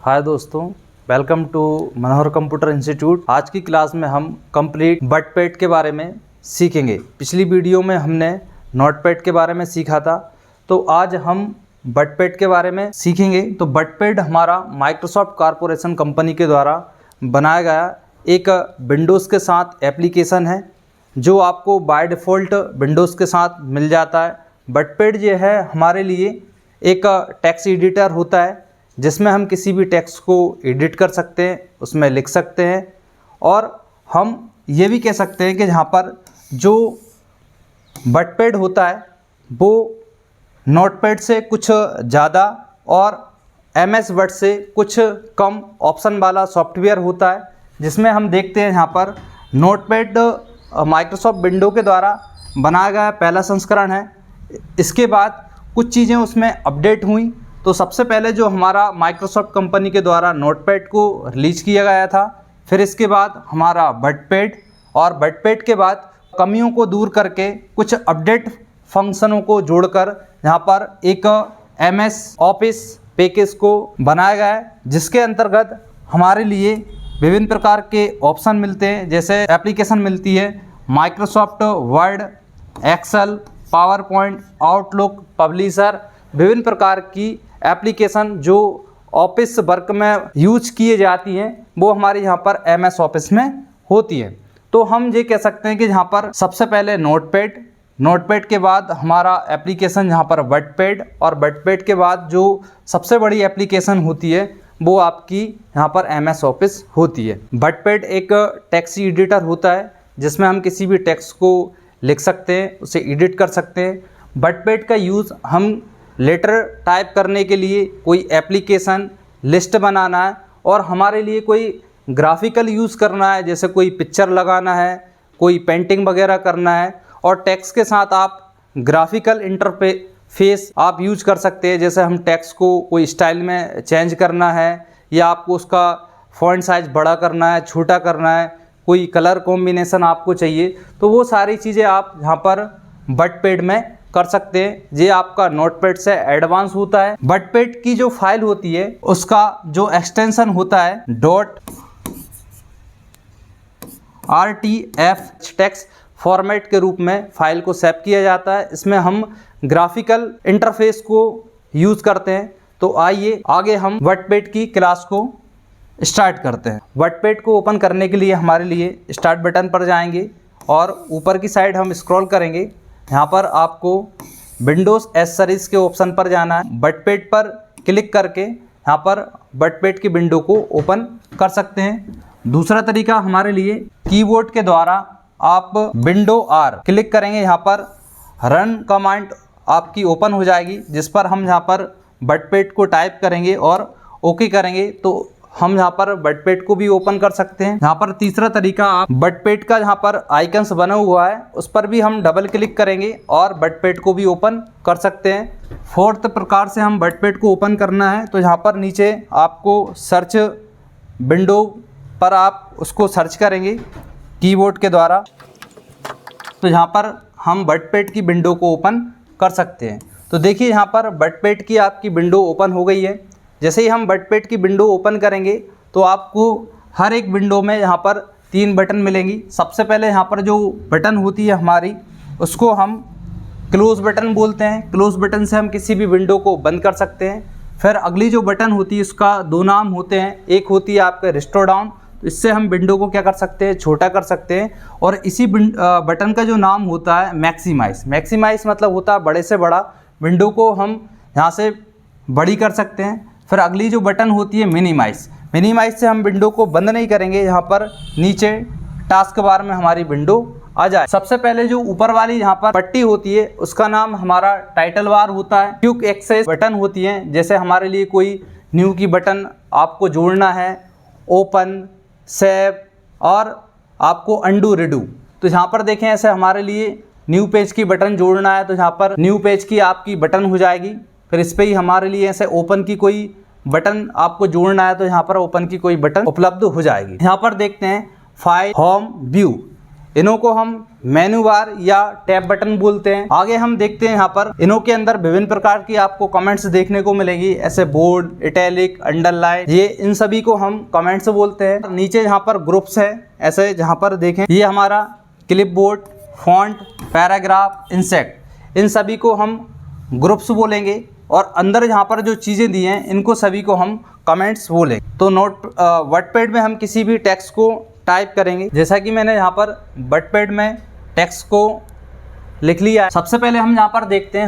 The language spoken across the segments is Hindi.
हाय दोस्तों, welcome to Manohar computer institute. आज की क्लास में हम कंप्लीट बटपैड के बारे में सीखेंगे। पिछली वीडियो में हमने नोटपैड के बारे में सीखा था, तो आज हम बटपैड के बारे में सीखेंगे। तो बटपैड हमारा माइक्रोसॉफ्ट कॉरपोरेशन कंपनी के द्वारा बनाया गया एक विंडोज़ के साथ एप्लीकेशन है, जो आपको बाय डिफ़ॉल्ट विंडोज़ के साथ मिल जाता है। बटपैड जो है हमारे लिए एक टेक्स्ट एडिटर होता है, जिसमें हम किसी भी टेक्स्ट को एडिट कर सकते हैं, उसमें लिख सकते हैं, और हम ये भी कह सकते हैं कि यहाँ पर जो बटपैड होता है वो नोटपैड से कुछ ज़्यादा और MS वर्ड से कुछ कम ऑप्शन वाला सॉफ्टवेयर होता है, जिसमें हम देखते हैं यहाँ पर नोटपैड माइक्रोसॉफ्ट विंडो के द्वारा बनाया गया पहला संस्करण है। इसके बाद कुछ चीज़ें उसमें अपडेट हुई। तो सबसे पहले जो हमारा माइक्रोसॉफ्ट कंपनी के द्वारा नोटपैड को रिलीज किया गया था, फिर इसके बाद हमारा बटपैड, और बटपैड के बाद कमियों को दूर करके कुछ अपडेट फंक्शनों को जोड़कर यहाँ पर एक MS ऑफिस पैकेज को बनाया गया है, जिसके अंतर्गत हमारे लिए विभिन्न प्रकार के ऑप्शन मिलते हैं। जैसे एप्लीकेशन मिलती है Microsoft Word, Excel, PowerPoint, Outlook, Publisher, विभिन्न प्रकार की एप्लीकेशन जो ऑफिस वर्क में यूज किए जाती हैं, वो हमारे यहाँ पर MS ऑफिस में होती है। तो हम ये कह सकते हैं कि यहाँ पर सबसे पहले नोटपैड के बाद हमारा एप्लीकेशन यहाँ पर बटपैड, और बटपैड के बाद जो सबसे बड़ी एप्लीकेशन होती है वो आपकी यहाँ पर MS ऑफिस होती है। बटपैड एक टेक्स्ट एडिटर होता है, जिसमें हम किसी भी टेक्स्ट को लिख सकते हैं, उसे एडिट कर सकते हैं। बटपैड का यूज़ हम लेटर टाइप करने के लिए, कोई एप्लीकेशन लिस्ट बनाना है, और हमारे लिए कोई ग्राफिकल यूज़ करना है, जैसे कोई पिक्चर लगाना है, कोई पेंटिंग वगैरह करना है, और टेक्स्ट के साथ आप ग्राफिकल इंटरफेस आप यूज कर सकते हैं। जैसे हम टेक्स्ट को कोई स्टाइल में चेंज करना है, या आपको उसका फॉन्ट साइज बड़ा करना है, छोटा करना है, कोई कलर कॉम्बिनेशन आपको चाहिए, तो वो सारी चीज़ें आप यहाँ पर बटपैड में कर सकते हैं। ये आपका नोटपैड से एडवांस होता है। बटपैड की जो फाइल होती है उसका जो एक्सटेंशन होता है .rtf टेक्स्ट फॉर्मेट के रूप में फाइल को सेव किया जाता है। इसमें हम ग्राफिकल इंटरफेस को यूज़ करते हैं। तो आइए आगे हम बटपैड की क्लास को स्टार्ट करते हैं। बटपैड को ओपन करने के लिए हमारे लिए स्टार्ट बटन पर जाएंगे, और ऊपर की साइड हम स्क्रॉल करेंगे। यहाँ पर आपको विंडोज़ एसेसरीज़ के ऑप्शन पर जाना है। बटपैड पर क्लिक करके यहाँ पर बटपैड की विंडो को ओपन कर सकते हैं। दूसरा तरीका हमारे लिए कीबोर्ड के द्वारा आप विंडो R क्लिक करेंगे, यहाँ पर रन कमांड आपकी ओपन हो जाएगी, जिस पर हम यहाँ पर बटपैड को टाइप करेंगे और ओके करेंगे, तो हम यहाँ पर बटपैड को भी ओपन कर सकते हैं। यहाँ पर तीसरा तरीका, आप बटपैड का यहाँ पर आइकन्स बना हुआ है, उस पर भी हम डबल क्लिक करेंगे और बटपैड को भी ओपन कर सकते हैं। फोर्थ प्रकार से हम बटपैड को ओपन करना है, तो यहाँ पर नीचे आपको सर्च विंडो पर आप उसको सर्च करेंगे कीबोर्ड के द्वारा, तो यहाँ पर हम बटपैड की विंडो को ओपन कर सकते हैं। तो देखिए यहाँ पर बटपैड की आपकी विंडो ओपन हो गई है। जैसे ही हम बटपैड की विंडो ओपन करेंगे तो आपको हर एक विंडो में यहाँ पर 3 बटन मिलेंगी। सबसे पहले यहाँ पर जो बटन होती है हमारी, उसको हम क्लोज़ बटन बोलते हैं। क्लोज़ बटन से हम किसी भी विंडो को बंद कर सकते हैं। फिर अगली जो बटन होती है उसका 2 नाम होते हैं। एक होती है आपका रिस्टोर डाउन, तो इससे हम विंडो को क्या कर सकते हैं, छोटा कर सकते हैं। और इसी बटन का जो नाम होता है मैक्सिमाइज। मैक्सिमाइज मतलब होता है बड़े से बड़ा, विंडो को हम यहाँ से बड़ी कर सकते हैं। फिर अगली जो बटन होती है मिनिमाइज। मिनिमाइज से हम विंडो को बंद नहीं करेंगे, यहाँ पर नीचे टास्क बार में हमारी विंडो आ जाए। सबसे पहले जो ऊपर वाली यहाँ पर पट्टी होती है उसका नाम हमारा टाइटल बार होता है। क्विक एक्सेस बटन होती हैं, जैसे हमारे लिए कोई न्यू की बटन आपको जोड़ना है, ओपन, सेव और आपको अंडू रिडू। तो यहाँ पर देखें, ऐसे हमारे लिए न्यू पेज की बटन जोड़ना है, तो यहाँ पर न्यू पेज की आपकी बटन हो जाएगी। फिर इस पर ही हमारे लिए ऐसे ओपन की कोई बटन आपको जोड़ना है, तो यहाँ पर ओपन की कोई बटन उपलब्ध हो जाएगी। यहाँ पर देखते हैं फाइल, होम, व्यू, इन्हों को हम मेनू बार या टैब बटन बोलते हैं। आगे हम देखते हैं यहाँ पर इन्हों के अंदर विभिन्न प्रकार की आपको कमेंट्स देखने को मिलेगी, ऐसे बोल्ड, इटैलिक, अंडरलाइन, ये इन सभी को हम कमेंट्स बोलते हैं। नीचे यहाँ पर ग्रुप्स है, ऐसे जहाँ पर देखें ये हमारा क्लिपबोर्ड, फॉन्ट, पैराग्राफ, इंसेक्ट, इन सभी को हम ग्रुप्स बोलेंगे। और अंदर यहाँ पर जो चीज़ें दी हैं इनको सभी को हम कमेंट्स बोलेंगे। तो वर्डपैड में हम किसी भी टेक्स्ट को टाइप करेंगे। जैसा कि मैंने यहाँ पर वर्डपैड में टेक्स्ट को लिख लिया है। सबसे पहले हम यहाँ पर देखते हैं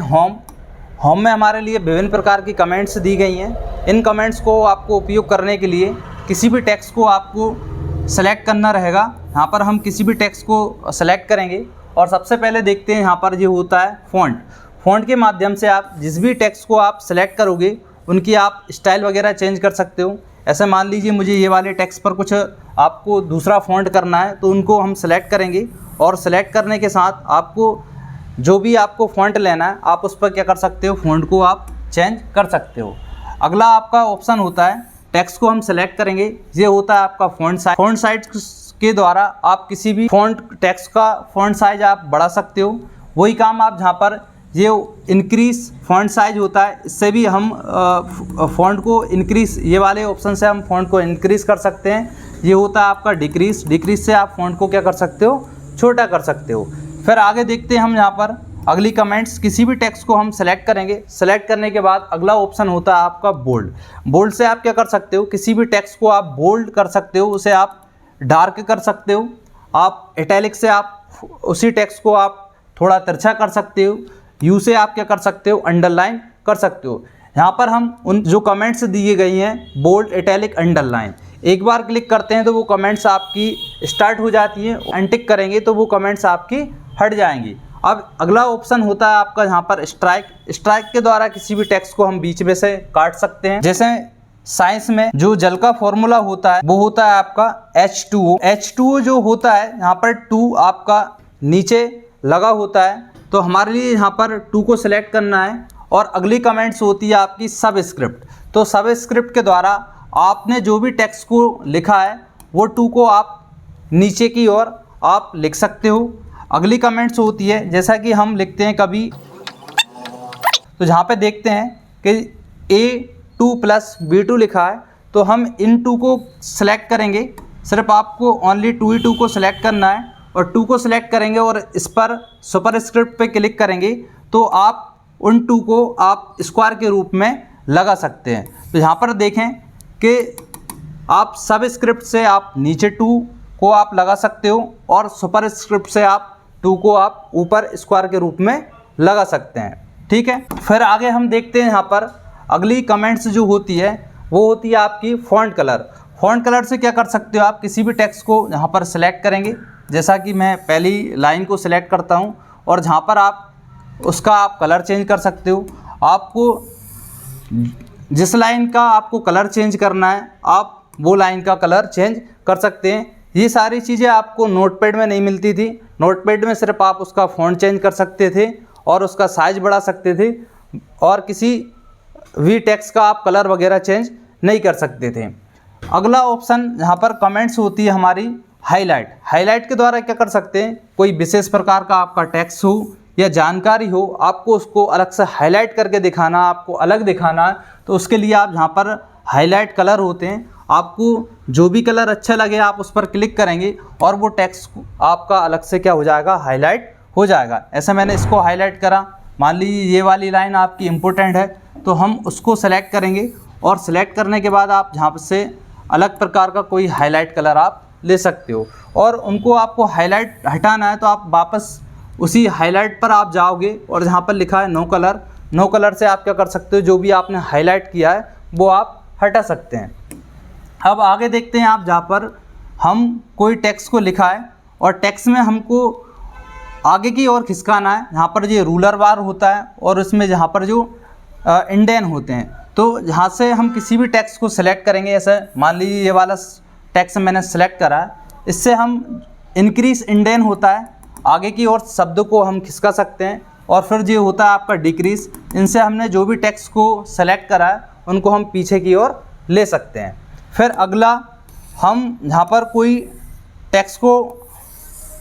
होम में हमारे लिए विभिन्न प्रकार की कमेंट्स दी गई हैं। इन कमेंट्स को आपको उपयोग करने के लिए किसी भी टेक्स्ट को आपको सेलेक्ट करना रहेगा। यहाँ पर हम किसी भी टेक्स्ट को सेलेक्ट करेंगे और सबसे पहले देखते हैं यहाँ पर जो होता है फ़ॉन्ट के माध्यम से आप जिस भी टेक्स्ट को आप सेलेक्ट करोगे उनकी आप स्टाइल वगैरह चेंज कर सकते हो। ऐसे मान लीजिए मुझे ये वाले टेक्स्ट पर कुछ आपको दूसरा फ़ॉन्ट करना है तो उनको हम सेलेक्ट करेंगे और सेलेक्ट करने के साथ आपको जो भी आपको फ़ॉन्ट लेना है आप उस पर क्या कर सकते हो, फ़ॉन्ट को आप चेंज कर सकते हो। अगला आपका ऑप्शन होता है टेक्स्ट को हम सेलेक्ट करेंगे, ये होता है आपका फ़ॉन्ट साइज के द्वारा आप किसी भी टेक्स्ट का फ़ॉन्ट साइज आप बढ़ा सकते हो। वही काम आप जहाँ पर ये इंक्रीज़ फ़ॉन्ट साइज होता है, इससे भी हम फ़ॉन्ट को इंक्रीज़, ये वाले ऑप्शन से हम फ़ॉन्ट को इंक्रीज़ कर सकते हैं। ये होता है आपका डिक्रीज़ से आप फ़ॉन्ट को क्या कर सकते हो, छोटा कर सकते हो। फिर आगे देखते हैं हम यहाँ पर अगली कमेंट्स, किसी भी टेक्स्ट को हम सेलेक्ट करेंगे। सेलेक्ट करने के बाद अगला ऑप्शन होता है आपका बोल्ड से आप क्या कर सकते हो, किसी भी टेक्स्ट को आप बोल्ड कर सकते हो, उसे आप डार्क कर सकते हो। आप इटैलिक से आप उसी टेक्स्ट को आप थोड़ा तिरछा कर सकते हो। यू से आप क्या कर सकते हो, अंडरलाइन कर सकते हो। यहाँ पर हम उन जो कमेंट्स दिए गई हैं बोल्ड, इटैलिक, अंडरलाइन, एक बार क्लिक करते हैं तो वो कमेंट्स आपकी स्टार्ट हो जाती हैं। अनटिक करेंगे तो वो कमेंट्स आपकी हट जाएंगी। अब अगला ऑप्शन होता है आपका यहाँ पर स्ट्राइक के द्वारा किसी भी टेक्स्ट को हम बीच में से काट सकते हैं। जैसे साइंस में जो जल का फॉर्मूला होता है वो होता है आपका H2O जो होता है यहाँ पर 2 आपका नीचे लगा होता है। तो हमारे लिए यहाँ पर 2 को सिलेक्ट करना है। और अगली कमेंट्स होती है आपकी सबस्क्रिप्ट। तो सबस्क्रिप्ट के द्वारा आपने जो भी टेक्स्ट को लिखा है वो 2 को आप नीचे की ओर आप लिख सकते हो। अगली कमेंट्स होती है जैसा कि हम लिखते हैं कभी, तो जहाँ पे देखते हैं कि A2 + B2 लिखा है तो हम इन 2 को सिलेक्ट करेंगे। सिर्फ आपको ओनली 2 ही 2 को सिलेक्ट करना है और 2 को सिलेक्ट करेंगे और इस पर सुपरस्क्रिप्ट पे क्लिक करेंगे तो आप उन 2 को आप स्क्वायर के रूप में लगा सकते हैं। तो यहाँ पर देखें कि आप सबस्क्रिप्ट से आप नीचे 2 को आप लगा सकते हो और सुपरस्क्रिप्ट से आप 2 को आप ऊपर स्क्वायर के रूप में लगा सकते हैं। ठीक है, फिर आगे हम देखते हैं यहाँ पर अगली कमेंट्स जो होती है वो होती है आपकी फ़ॉन्ट कलर से क्या कर सकते हो, आप किसी भी टेक्स्ट को यहाँ पर सिलेक्ट करेंगे। जैसा कि मैं पहली लाइन को सिलेक्ट करता हूँ और जहाँ पर आप उसका आप कलर चेंज कर सकते हो। आपको जिस लाइन का आपको कलर चेंज करना है आप वो लाइन का कलर चेंज कर सकते हैं। ये सारी चीज़ें आपको नोटपैड में नहीं मिलती थी। नोटपैड में सिर्फ आप उसका फ़ॉन्ट चेंज कर सकते थे और उसका साइज़ बढ़ा सकते थे और किसी भी टेक्स्ट का आप कलर वगैरह चेंज नहीं कर सकते थे। अगला ऑप्शन यहाँ पर कमेंट्स होती है हमारी हाईलाइट के द्वारा क्या कर सकते हैं, कोई विशेष प्रकार का आपका टेक्स्ट हो या जानकारी हो, आपको उसको अलग से हाईलाइट करके दिखाना, आपको अलग दिखाना है तो उसके लिए आप यहाँ पर हाईलाइट कलर होते हैं। आपको जो भी कलर अच्छा लगे आप उस पर क्लिक करेंगे और वो टेक्स्ट आपका अलग से क्या हो जाएगा, हाईलाइट हो जाएगा। ऐसे मैंने इसको हाईलाइट करा, मान लीजिए ये वाली लाइन आपकी इम्पोर्टेंट है तो हम उसको सेलेक्ट करेंगे और सेलेक्ट करने के बाद आप जहाँ से अलग प्रकार का कोई हाईलाइट कलर आप ले सकते हो। और उनको आपको हाईलाइट हटाना है तो आप वापस उसी हाईलाइट पर आप जाओगे और जहाँ पर लिखा है नो कलर से आप क्या कर सकते हो, जो भी आपने हाईलाइट किया है वो आप हटा सकते हैं। अब आगे देखते हैं आप जहाँ पर हम कोई टेक्स्ट को लिखा है और टेक्स्ट में हमको आगे की ओर खिसकाना है। यहाँ पर ये रूलर बार होता है और उसमें जहाँ पर जो इंडेन होते हैं, तो जहाँ से हम किसी भी टेक्स्ट को सिलेक्ट करेंगे, ऐसे मान लीजिए ये वाला टेक्स्ट मैंने सेलेक्ट करा है, इससे हम इंक्रीज इंडेन होता है, आगे की ओर शब्द को हम खिसका सकते हैं। और फिर ये होता है आपका डिक्रीज, इनसे हमने जो भी टेक्स्ट को सेलेक्ट करा है उनको हम पीछे की ओर ले सकते हैं। फिर अगला हम यहाँ पर कोई टेक्स्ट को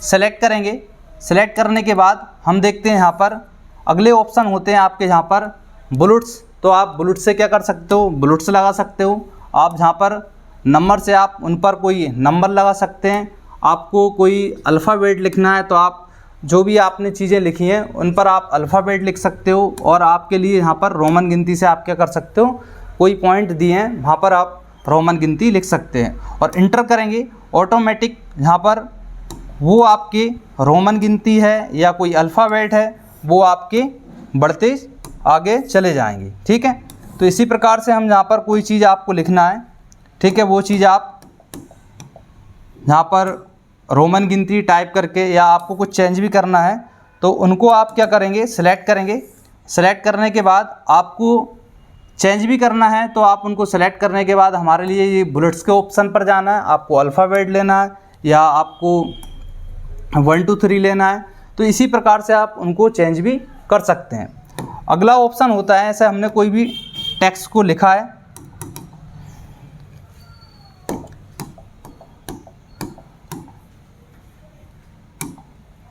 सेलेक्ट करेंगे। सेलेक्ट करने के बाद हम देखते हैं यहाँ पर अगले ऑप्शन होते हैं आपके यहाँ पर बुलेट्स। तो आप बुलेट से क्या कर सकते हो, बुलेट्स लगा सकते हो। आप यहाँ पर नंबर से आप उन पर कोई नंबर लगा सकते हैं। आपको कोई अल्फ़ाबेट लिखना है तो आप जो भी आपने चीज़ें लिखी हैं उन पर आप अल्फ़ाबेट लिख सकते हो। और आपके लिए यहाँ पर रोमन गिनती से आप क्या कर सकते हो, कोई पॉइंट दिए हैं वहाँ पर आप रोमन गिनती लिख सकते हैं और इंटर करेंगे। ऑटोमेटिक यहाँ पर वो आपके रोमन गिनती है या कोई अल्फ़ाबेट है वो आपके बढ़ते आगे चले जाएंगे। ठीक है, तो इसी प्रकार से हम यहाँ पर कोई चीज़ आपको लिखना है, ठीक है, वो चीज़ आप यहाँ पर रोमन गिनती टाइप करके या आपको कुछ चेंज भी करना है तो उनको आप क्या करेंगे, सिलेक्ट करेंगे। सेलेक्ट करने के बाद आपको चेंज भी करना है तो आप उनको सेलेक्ट करने के बाद हमारे लिए ये बुलेट्स के ऑप्शन पर जाना है। आपको अल्फ़ाबेट लेना है या आपको 1 2 3 लेना है, तो इसी प्रकार से आप उनको चेंज भी कर सकते हैं। अगला ऑप्शन होता है, ऐसे हमने कोई भी टेक्स्ट को लिखा है,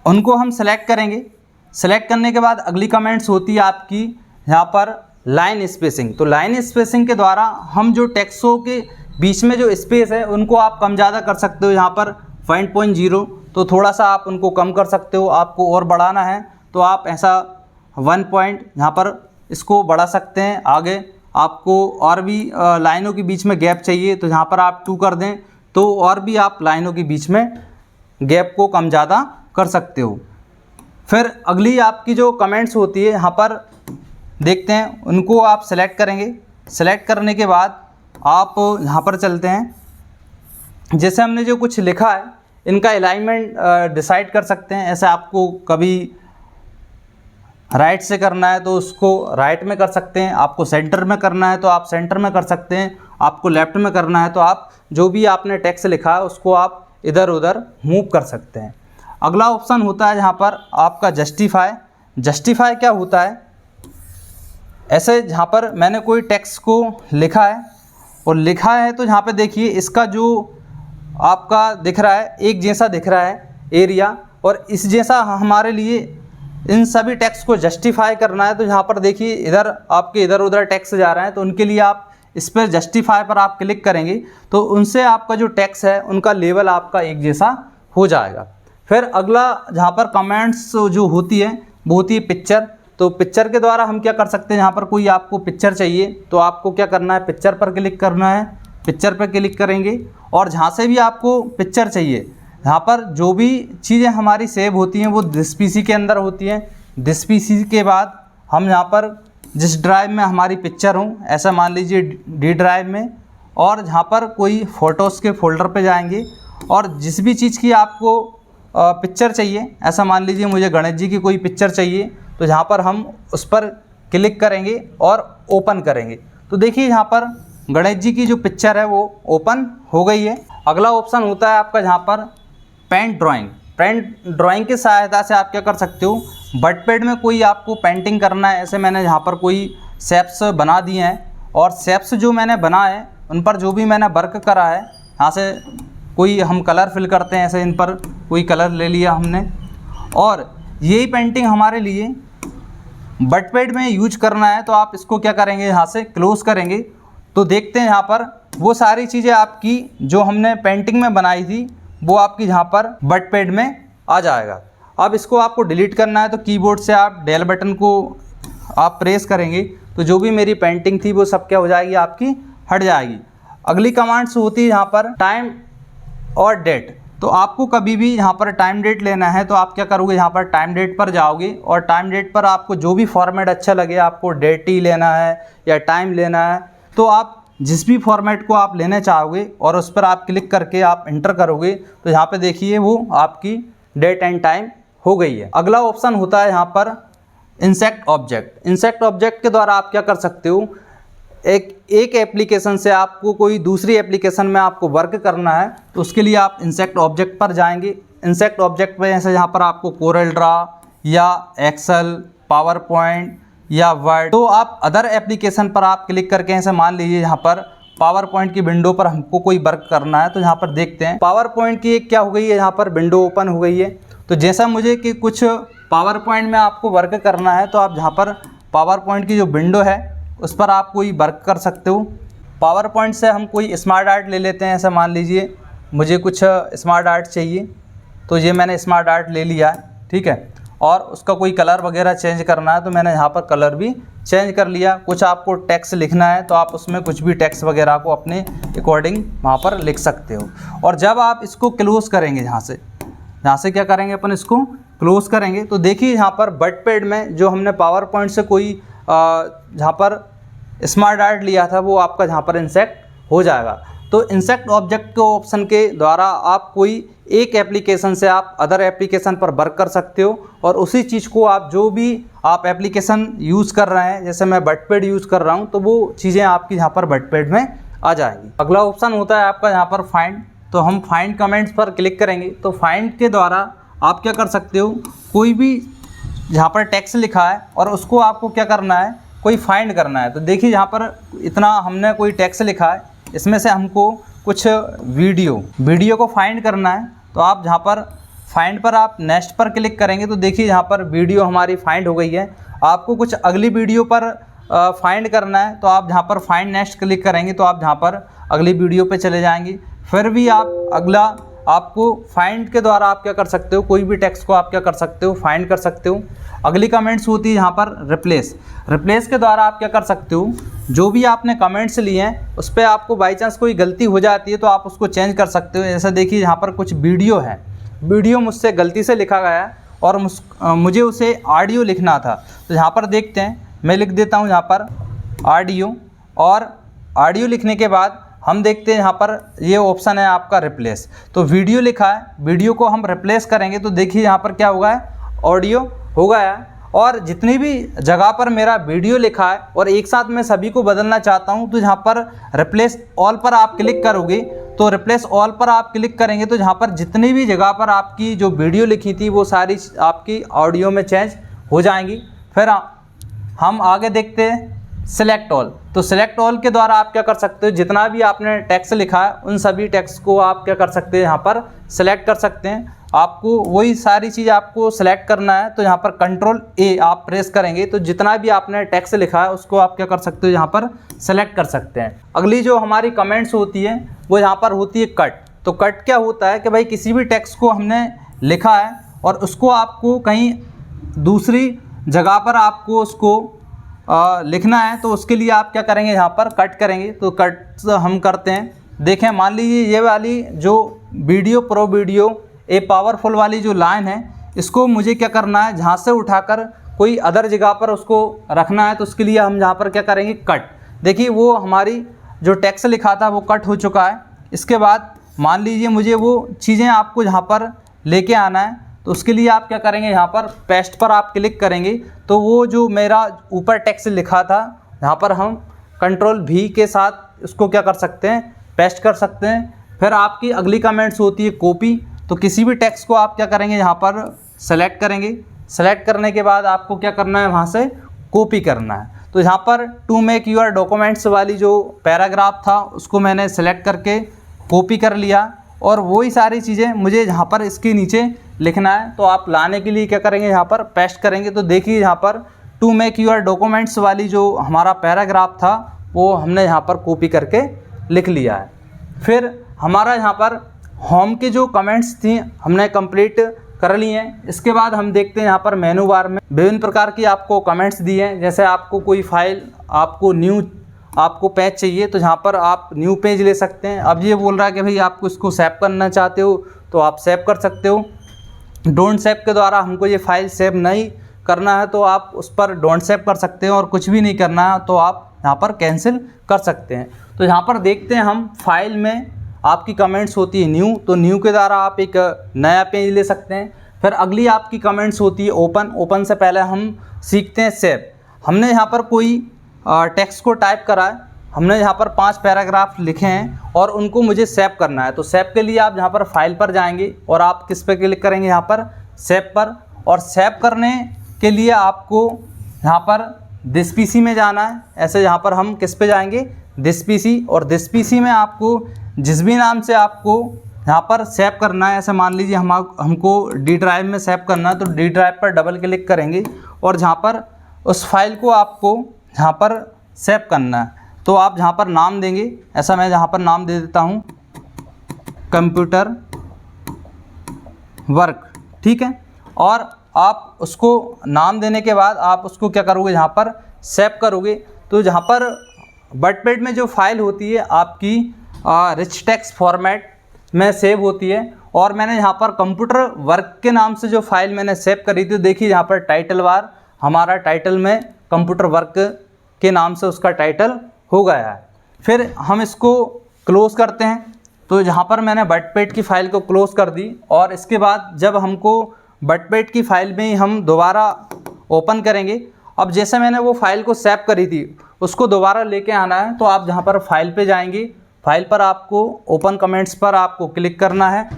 उनको हम सेलेक्ट करेंगे। सेलेक्ट करने के बाद अगली कमेंट्स होती है आपकी यहाँ पर लाइन स्पेसिंग। तो लाइन स्पेसिंग के द्वारा हम जो टेक्स्टों के बीच में जो स्पेस है उनको आप कम ज़्यादा कर सकते हो। यहाँ पर 5.0 तो थोड़ा सा आप उनको कम कर सकते हो। आपको और बढ़ाना है तो आप ऐसा 1 पॉइंट यहाँ पर इसको बढ़ा सकते हैं। आगे आपको और भी लाइनों के बीच में गैप चाहिए तो यहाँ पर आप 2 कर दें तो और भी आप लाइनों के बीच में गैप को कम ज़्यादा कर सकते हो। फिर अगली आपकी जो कमेंट्स होती है यहाँ पर देखते हैं, उनको आप सेलेक्ट करेंगे। सेलेक्ट करने के बाद आप यहाँ पर चलते हैं। जैसे हमने जो कुछ लिखा है इनका अलाइनमेंट डिसाइड कर सकते हैं। ऐसे आपको कभी राइट से करना है तो उसको राइट में कर सकते हैं, आपको सेंटर में करना है तो आप सेंटर में कर सकते हैं, आपको लेफ़्ट में करना है तो आप जो भी आपने टेक्स्ट लिखा है उसको आप इधर उधर मूव कर सकते हैं। अगला ऑप्शन होता है यहाँ पर आपका जस्टिफाई। जस्टिफाई क्या होता है, ऐसे जहाँ पर मैंने कोई टेक्स्ट को लिखा है और लिखा है तो यहाँ पे देखिए इसका जो आपका दिख रहा है एक जैसा दिख रहा है एरिया, और इस जैसा हमारे लिए इन सभी टेक्स्ट को जस्टिफाई करना है। तो यहाँ पर देखिए इधर आपके इधर उधर टेक्स्ट जा रहे हैं तो उनके लिए आप इस पर जस्टिफाई पर आप क्लिक करेंगे तो उनसे आपका जो टेक्स्ट है उनका लेवल आपका एक जैसा हो जाएगा। फिर अगला जहाँ पर कमेंट्स जो होती है वो होती है पिक्चर। तो पिक्चर के द्वारा हम क्या कर सकते हैं, यहाँ पर कोई आपको पिक्चर चाहिए तो आपको क्या करना है, पिक्चर पर क्लिक करना है। पिक्चर पर क्लिक करेंगे और जहाँ से भी आपको पिक्चर चाहिए, यहाँ पर जो भी चीज़ें हमारी सेव होती हैं वो दिस पीसी के अंदर होती हैं। दिस पीसी के बाद हम यहाँ पर जिस ड्राइव में हमारी पिक्चर हो, ऐसा मान लीजिए डी ड्राइव में, और जहाँ पर कोई फ़ोटोज़ के फोल्डर पे जाएंगे और जिस भी चीज़ की आपको पिक्चर चाहिए, ऐसा मान लीजिए मुझे गणेश जी की कोई पिक्चर चाहिए तो यहाँ पर हम उस पर क्लिक करेंगे और ओपन करेंगे तो देखिए यहाँ पर गणेश जी की जो पिक्चर है वो ओपन हो गई है। अगला ऑप्शन होता है आपका यहाँ पर पेंट ड्राइंग। पेंट ड्राइंग की सहायता से आप क्या कर सकते हो, बटपैड में कोई आपको पेंटिंग करना है। ऐसे मैंने यहाँ पर कोई शेप्स बना दिए हैं और शेप्स जो मैंने बनाए उन पर जो भी मैंने वर्क करा है, यहाँ से कोई हम कलर फिल करते हैं, ऐसे इन पर कोई कलर ले लिया हमने और यही पेंटिंग हमारे लिए बटपैड में यूज करना है। तो आप इसको क्या करेंगे, यहाँ से क्लोज करेंगे तो देखते हैं यहाँ पर वो सारी चीज़ें आपकी जो हमने पेंटिंग में बनाई थी वो आपकी यहाँ पर बटपैड में आ जाएगा। अब इसको आपको डिलीट करना है तो कीबोर्ड से आप डेल बटन को आप प्रेस करेंगे तो जो भी मेरी पेंटिंग थी वो सब क्या हो जाएगी, आपकी हट जाएगी। अगली कमांड्स होती है यहाँ पर टाइम और डेट। तो आपको कभी भी यहाँ पर टाइम डेट लेना है तो आप क्या करोगे, यहाँ पर टाइम डेट पर जाओगे और टाइम डेट पर आपको जो भी फॉर्मेट अच्छा लगे, आपको डेट ही लेना है या टाइम लेना है, तो आप जिस भी फॉर्मेट को आप लेना चाहोगे और उस पर आप क्लिक करके आप इंटर करोगे तो यहाँ पे देखिए वो आपकी डेट एंड टाइम हो गई है। अगला ऑप्शन होता है यहाँ पर इंसेक्ट ऑब्जेक्ट। इंसेक्ट ऑब्जेक्ट के द्वारा आप क्या कर सकते हो, एक एप्लीकेशन से आपको कोई दूसरी एप्लीकेशन में आपको वर्क करना है तो उसके लिए आप इंसेक्ट ऑब्जेक्ट पर जाएंगे। इंसेक्ट ऑब्जेक्ट में जैसे यहाँ पर आपको कोरल ड्रा या एक्सेल, पावर पॉइंट या वर्ड, तो आप अदर एप्लीकेशन पर आप क्लिक करके ऐसे मान लीजिए यहाँ पर पावर पॉइंट की विंडो पर हमको कोई वर्क करना है। तो यहाँ पर देखते हैं पावर पॉइंट की एक क्या हो गई है, यहाँ पर विंडो ओपन हो गई है। तो जैसा मुझे कि कुछ पावर पॉइंट में आपको वर्क करना है तो आप जहाँ पर पावर पॉइंट की जो विंडो है उस पर आप कोई वर्क कर सकते हो। पावर पॉइंट से हम कोई स्मार्ट आर्ट ले लेते हैं। ऐसा मान लीजिए मुझे कुछ स्मार्ट आर्ट चाहिए, तो ये मैंने स्मार्ट आर्ट ले लिया है, ठीक है। और उसका कोई कलर वगैरह चेंज करना है तो मैंने यहाँ पर कलर भी चेंज कर लिया। कुछ आपको टेक्स्ट लिखना है तो आप उसमें कुछ भी टेक्स्ट वगैरह को अपने अकॉर्डिंग वहाँ पर लिख सकते हो। और जब आप इसको क्लोज़ करेंगे, यहाँ से क्या करेंगे अपन, इसको क्लोज़ करेंगे, तो देखिए यहाँ पर बटपैड में जो हमने पावर पॉइंट से कोई जहाँ पर स्मार्ट आर्ट लिया था वो आपका जहाँ पर इंसेक्ट हो जाएगा। तो इंसेक्ट ऑब्जेक्ट के ऑप्शन के द्वारा आप कोई एक एप्लीकेशन से आप अदर एप्लीकेशन पर वर्क कर सकते हो और उसी चीज़ को आप जो भी आप एप्लीकेशन यूज़ कर रहे हैं, जैसे मैं बटपैड यूज़ कर रहा हूं, तो वो चीज़ें आपकी यहाँ पर बटपैड में आ जाएंगी। अगला ऑप्शन होता है आपका यहाँ पर फाइंड। तो हम फाइंड कमेंट्स पर क्लिक करेंगे तो फाइंड के द्वारा आप क्या कर सकते हो, कोई भी जहाँ पर टेक्स्ट लिखा है और उसको आपको क्या करना है, कोई फाइंड करना है। तो देखिए यहाँ पर इतना हमने कोई टेक्स्ट लिखा है, इसमें से हमको कुछ वीडियो को फाइंड करना है। तो आप जहाँ पर फाइंड पर आप नेक्स्ट पर क्लिक करेंगे तो देखिए यहाँ पर वीडियो हमारी फाइंड हो गई है। आपको कुछ अगली वीडियो पर फाइंड करना है तो आप जहाँ पर फाइंड नेक्स्ट क्लिक करेंगे तो आप जहाँ पर अगली वीडियो पे चले जाएंगे। फिर भी आप अगला आपको फाइंड के द्वारा आप क्या कर सकते हो, कोई भी टेक्स्ट को आप क्या कर सकते हो, फाइंड कर सकते हो। अगली कमेंट्स होती है यहाँ पर रिप्लेस के द्वारा आप क्या कर सकते हो, जो भी आपने कमेंट्स लिए हैं उस पर आपको बाई चांस कोई गलती हो जाती है तो आप उसको चेंज कर सकते हो। जैसा देखिए यहाँ पर कुछ वीडियो मुझसे गलती से लिखा गया है और मुझे उसे ऑडियो लिखना था। तो यहाँ पर देखते हैं, मैं लिख देता हूँ यहाँ पर ऑडियो, और ऑडियो लिखने के बाद हम देखते हैं यहाँ पर ये ऑप्शन है आपका रिप्लेस। तो वीडियो लिखा है, वीडियो को हम रिप्लेस करेंगे तो देखिए यहाँ पर क्या होगा, ऑडियो हो गया। और जितनी भी जगह पर मेरा वीडियो लिखा है और एक साथ मैं सभी को बदलना चाहता हूँ तो यहाँ पर रिप्लेस ऑल पर आप क्लिक करोगे। तो रिप्लेस ऑल पर आप क्लिक करेंगे तो यहाँ पर जितनी भी जगह पर आपकी जो वीडियो लिखी थी वो सारी आपकी ऑडियो में चेंज हो जाएंगी। फिर हम आगे देखते हैं सेलेक्ट ऑल। तो सेलेक्ट ऑल के द्वारा आप क्या कर सकते हो, जितना भी आपने टेक्स्ट लिखा है उन सभी टेक्स्ट को आप क्या कर सकते हैं, यहाँ पर सेलेक्ट कर सकते हैं। आपको वही सारी चीज़ आपको सेलेक्ट करना है तो यहाँ पर कंट्रोल ए आप प्रेस करेंगे तो जितना भी आपने टेक्स्ट लिखा है उसको आप क्या कर सकते हो, यहाँ पर सेलेक्ट कर सकते हैं। अगली जो हमारी कमेंट्स होती है वो यहाँ पर होती है कट। तो कट क्या होता है कि भाई किसी भी टेक्स्ट को हमने लिखा है और उसको आपको कहीं दूसरी जगह पर आपको उसको लिखना है तो उसके लिए आप क्या करेंगे, यहाँ पर कट करेंगे। तो कट हम करते हैं, देखें मान लीजिए ये वाली जो वीडियो ए पावरफुल वाली जो लाइन है इसको मुझे क्या करना है, जहाँ से उठाकर कोई अदर जगह पर उसको रखना है तो उसके लिए हम यहाँ पर क्या करेंगे, कट। देखिए वो हमारी जो टेक्स्ट लिखा था वो कट हो चुका है। इसके बाद मान लीजिए मुझे वो चीज़ें आपको यहाँ पर लेके आना है तो उसके लिए आप क्या करेंगे, यहाँ पर पेस्ट पर आप क्लिक करेंगे तो वो जो मेरा ऊपर टेक्स्ट लिखा था यहाँ पर हम कंट्रोल V के साथ उसको क्या कर सकते हैं, पेस्ट कर सकते हैं। फिर आपकी अगली कमेंट्स होती है कॉपी। तो किसी भी टेक्स्ट को आप क्या करेंगे, यहाँ पर सेलेक्ट करेंगे। सेलेक्ट करने के बाद आपको क्या करना है, वहाँ से कॉपी करना है। तो यहाँ पर टू मेक यूर डॉक्यूमेंट्स वाली जो पैराग्राफ था उसको मैंने सेलेक्ट करके कॉपी कर लिया और वही सारी चीज़ें मुझे यहाँ पर इसके नीचे लिखना है। तो आप लाने के लिए क्या करेंगे, यहाँ पर पेस्ट करेंगे। तो देखिए यहाँ पर टू मेक यूर डॉक्यूमेंट्स वाली जो हमारा पैराग्राफ था वो हमने यहाँ पर कॉपी करके लिख लिया है। फिर हमारा यहाँ पर होम के जो कमेंट्स थी हमने कंप्लीट कर ली हैं। इसके बाद हम देखते हैं यहाँ पर मेनू बार में विभिन्न प्रकार की आपको कमेंट्स दी हैं। जैसे आपको कोई फाइल आपको पेज चाहिए तो यहाँ पर आप न्यू पेज ले सकते हैं। अब ये बोल रहा है कि भाई आपको इसको सेव करना चाहते हो तो आप सेव कर सकते हो। डोंट सेव के द्वारा हमको ये फाइल सेव नहीं करना है तो आप उस पर डोंट सेव कर सकते हैं और कुछ भी नहीं करना है तो आप यहाँ पर कैंसिल कर सकते हैं। तो यहाँ पर देखते हैं हम फाइल में आपकी कमेंट्स होती है न्यू। तो न्यू के द्वारा आप एक नया पेज ले सकते हैं। फिर अगली आपकी कमेंट्स होती है ओपन से पहले हम सीखते हैं सेव। हमने यहाँ पर कोई टेक्स्ट को टाइप करा है, हमने यहाँ पर 5 पैराग्राफ लिखे हैं और उनको मुझे सेव करना है। तो सेव के लिए आप यहाँ पर फाइल पर जाएंगे और आप किस पे क्लिक करेंगे, यहाँ पर सेव पर। और सेव करने के लिए आपको यहाँ पर दिस पीसी में जाना है। ऐसे यहाँ पर हम किस पे जाएंगे, दिस पीसी, और दिस पीसी में आपको जिस भी नाम से आपको यहाँ पर सेव करना है, ऐसे मान लीजिए हमको डी ड्राइव में सेव करना है, तो डी ड्राइव पर डबल क्लिक करेंगे और जहाँ पर उस फाइल को आपको यहाँ पर सेव करना है, तो आप जहाँ पर नाम देंगे, ऐसा मैं जहाँ पर नाम दे देता हूँ कंप्यूटर वर्क, ठीक है। और आप उसको नाम देने के बाद आप उसको क्या करोगे, यहाँ पर सेव करोगे। तो जहाँ पर बटपेड में जो फाइल होती है आपकी रिच टेक्स्ट फॉर्मेट में सेव होती है, और मैंने यहाँ पर कंप्यूटर वर्क के नाम से जो फाइल मैंने सेव करी थी, देखिए यहाँ पर टाइटल बार हमारा टाइटल में कंप्यूटर वर्क के नाम से उसका टाइटल हो गया है। फिर हम इसको क्लोज़ करते हैं, तो यहाँ पर मैंने बटपेड की फ़ाइल को क्लोज़ कर दी, और इसके बाद जब हमको बटपेड की फ़ाइल में ही हम दोबारा ओपन करेंगे, अब जैसे मैंने वो फ़ाइल को सेव करी थी उसको दोबारा लेके आना है, तो आप जहाँ पर फाइल पे जाएंगे, फाइल पर आपको ओपन कमेंट्स पर आपको क्लिक करना है।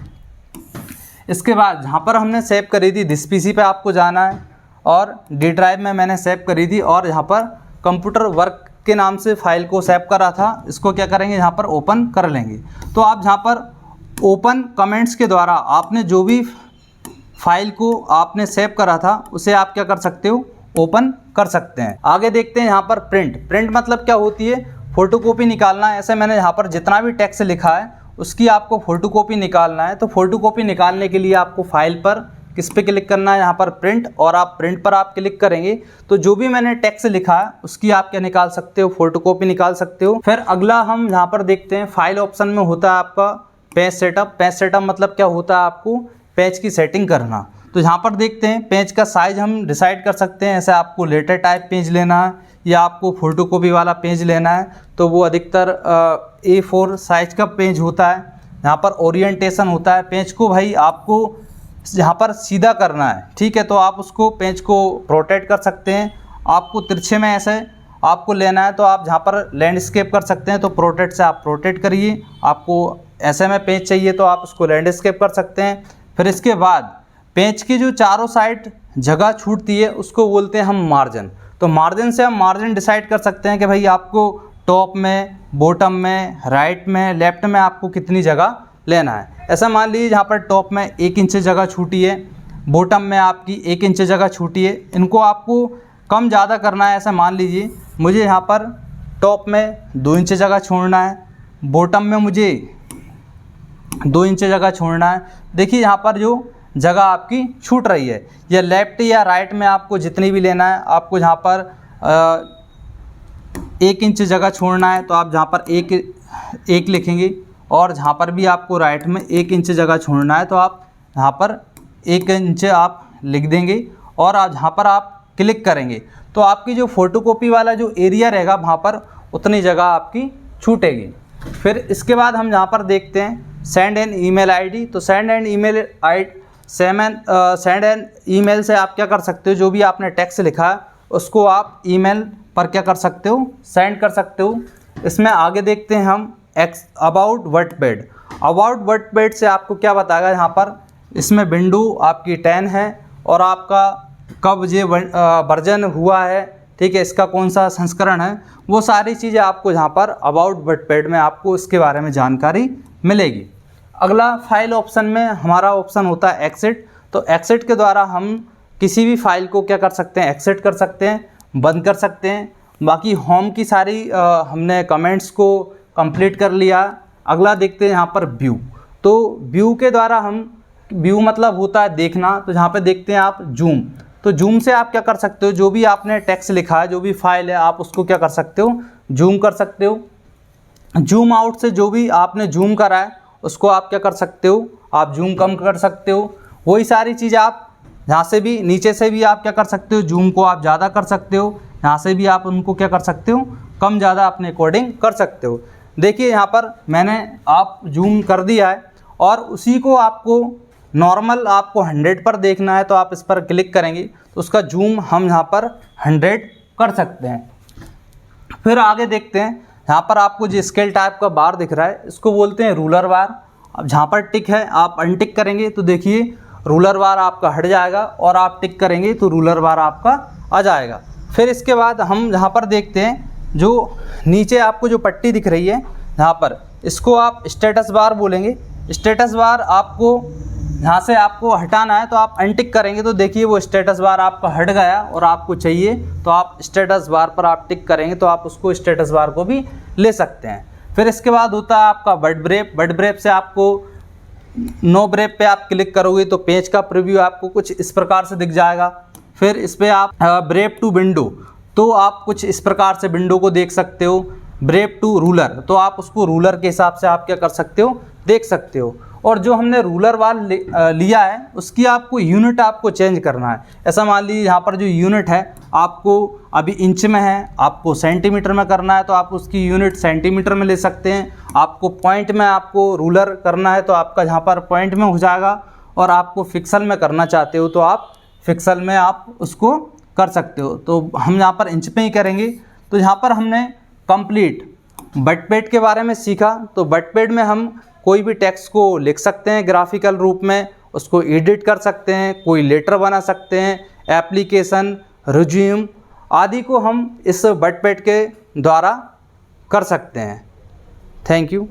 इसके बाद जहाँ पर हमने सेव करी थी दिस पीसी पे आपको जाना है, और डी ड्राइव में मैंने सेव करी थी, और यहाँ पर कंप्यूटर वर्क के नाम से फ़ाइल को सेव करा था, इसको क्या करेंगे, यहाँ पर ओपन कर लेंगे। तो आप जहाँ पर ओपन कमेंट्स के द्वारा आपने जो भी फाइल को आपने सेव करा था उसे आप क्या कर सकते हो, ओपन कर सकते हैं। आगे देखते हैं यहाँ पर प्रिंट मतलब क्या होती है, फ़ोटोकॉपी निकालना है। ऐसे मैंने यहाँ पर जितना भी टेक्स्ट लिखा है उसकी आपको फ़ोटोकॉपी निकालना है। तो फ़ोटोकॉपी निकालने के लिए आपको फाइल पर किस पे क्लिक करना है, यहाँ पर प्रिंट, और आप प्रिंट पर आप क्लिक करेंगे तो जो भी मैंने टेक्स्ट लिखा है उसकी आप क्या निकाल सकते हो, फ़ोटोकॉपी निकाल सकते हो। फिर अगला हम यहाँ पर देखते हैं फाइल ऑप्शन में होता है आपका पेज सेटअप। पेज सेटअप मतलब क्या होता है, आपको पेज की सेटिंग करना। तो यहाँ पर देखते हैं पेज का साइज़ हम डिसाइड कर सकते हैं, ऐसे आपको लेटर टाइप पेज लेना है या आपको फ़ोटोकॉपी वाला पेज लेना है, तो वो अधिकतर A4 साइज़ का पेज होता है। यहाँ पर ओरिएंटेशन होता है, पेज को भाई आपको यहाँ पर सीधा करना है, ठीक है, तो आप उसको पेज को रोटेट कर सकते हैं। आपको तिरछे में ऐसे आपको लेना है तो आप जहाँ पर लैंडस्केप कर सकते हैं, तो प्रोटेट से आप प्रोटेट करिए। आपको ऐसे में पेज चाहिए तो आप उसको लैंडस्केप कर सकते हैं। फिर इसके बाद पेज की जो चारों साइड जगह छूटती है उसको बोलते हैं हम मार्जिन। तो मार्जिन से हम मार्जिन डिसाइड कर सकते हैं कि भाई आपको टॉप में, बॉटम में, राइट में, लेफ्ट में आपको कितनी जगह लेना है। ऐसा मान लीजिए यहाँ पर टॉप में 1 इंच जगह छूटी है, बॉटम में आपकी 1 इंच जगह छूटी है, इनको आपको कम ज़्यादा करना है। ऐसा मान लीजिए मुझे यहाँ पर टॉप में 2 इंच जगह छोड़ना है, बॉटम में मुझे 2 इंच जगह छोड़ना है। देखिए यहाँ पर जो जगह आपकी छूट रही है, या लेफ़्ट या राइट में आपको जितनी भी लेना है, आपको यहाँ पर 1 इंच जगह छोड़ना है तो आप जहाँ पर एक लिखेंगे, और जहाँ पर भी आपको राइट में 1 इंच जगह छोड़ना है तो आप यहाँ पर 1 इंच आप लिख देंगे, और आप जहाँ पर आप क्लिक करेंगे तो आपकी जो फ़ोटोकॉपी वाला जो एरिया रहेगा वहाँ पर उतनी जगह आपकी छूटेगी। फिर इसके बाद हम यहाँ पर देखते हैं सेंड एन ईमेल आईडी। तो सेंड एन ईमेल से आप क्या कर सकते हो, जो भी आपने टेक्स्ट लिखा है उसको आप ईमेल पर क्या कर सकते हो, सेंड कर सकते हो। इसमें आगे देखते हैं हम अबाउट बटपेड। अबाउट बटपेड से आपको क्या बताएगा, यहाँ पर इसमें विंडो आपकी 10 है और आपका कब ये वर्जन हुआ है, ठीक है, इसका कौन सा संस्करण है, वो सारी चीज़ें आपको यहाँ पर अबाउट बटपेड में आपको इसके बारे में जानकारी मिलेगी। अगला फाइल ऑप्शन में हमारा ऑप्शन होता है एक्सिट। तो एक्सिट के द्वारा हम किसी भी फाइल को क्या कर सकते हैं, एक्सिट कर सकते हैं, बंद कर सकते हैं। बाकी होम की सारी हमने कमेंट्स को कंप्लीट कर लिया। अगला देखते हैं यहाँ पर व्यू। तो व्यू के द्वारा हम, व्यू मतलब होता है देखना, तो यहाँ पे देखते हैं आप जूम। तो जूम से आप क्या कर सकते हो, जो भी आपने टेक्स्ट लिखा है, जो भी फाइल है, आप उसको क्या कर सकते हो, जूम कर सकते हो। जूम आउट से जो भी आपने जूम करा है उसको आप क्या कर सकते हो, आप जूम कम कर सकते हो। वही सारी चीज़ आप यहाँ से भी, नीचे से भी आप क्या कर सकते हो, जूम को आप ज़्यादा कर सकते हो, यहाँ से भी आप उनको क्या कर सकते हो, कम ज़्यादा अपने अकॉर्डिंग कर सकते हो। देखिए यहाँ पर मैंने आप जूम कर दिया है, और उसी को आपको नॉर्मल आपको 100 पर देखना है तो आप इस पर क्लिक करेंगे तो उसका जूम हम यहाँ पर 100 कर सकते हैं। फिर आगे देखते हैं, यहाँ पर आपको जो स्केल टाइप का बार दिख रहा है इसको बोलते हैं रूलर बार। अब जहाँ पर टिक है आप अनटिक करेंगे तो देखिए रूलर बार आपका हट जाएगा, और आप टिक करेंगे तो रूलर बार आपका आ जाएगा। फिर इसके बाद हम यहाँ पर देखते हैं जो नीचे आपको जो पट्टी दिख रही है यहाँ पर, इसको आप स्टेटस बार बोलेंगे। स्टेटस बार आपको यहाँ से आपको हटाना है तो आप अनटिक करेंगे तो देखिए वो स्टेटस बार आपका हट गया, और आपको चाहिए तो आप स्टेटस बार पर आप टिक करेंगे तो आप उसको स्टेटस बार को भी ले सकते हैं। फिर इसके बाद होता है आपका बट ब्रेप। बट ब्रेप से आपको नो ब्रेप पे आप क्लिक करोगे तो पेज का प्रीव्यू आपको कुछ इस प्रकार से दिख जाएगा। फिर इस पर आप ब्रेप टू विंडो, तो आप कुछ इस प्रकार से विंडो को देख सकते हो। ब्रेप टू रूलर, तो आप उसको रूलर के हिसाब से आप क्या कर सकते हो, देख सकते हो। और जो हमने रूलर वाल लिया है उसकी आपको यूनिट आपको चेंज करना है। ऐसा मान लीजिए यहाँ पर जो यूनिट है आपको अभी इंच में है, आपको सेंटीमीटर में करना है तो आप उसकी यूनिट सेंटीमीटर में ले सकते हैं। आपको पॉइंट में आपको रूलर करना है तो आपका यहाँ पर पॉइंट में हो जाएगा, और आपको पिक्सल में करना चाहते हो तो आप पिक्सल में आप उसको कर सकते हो। तो हम यहाँ पर इंच पे ही करेंगे। तो यहाँ पर हमने कंप्लीट बटपैड के बारे में सीखा। तो बटपैड में हम कोई भी टेक्स्ट को लिख सकते हैं ग्राफिकल रूप में, उसको एडिट कर सकते हैं, कोई लेटर बना सकते हैं, एप्लीकेशन, रिज्यूम आदि को हम इस बटपैड के द्वारा कर सकते हैं। Thank you.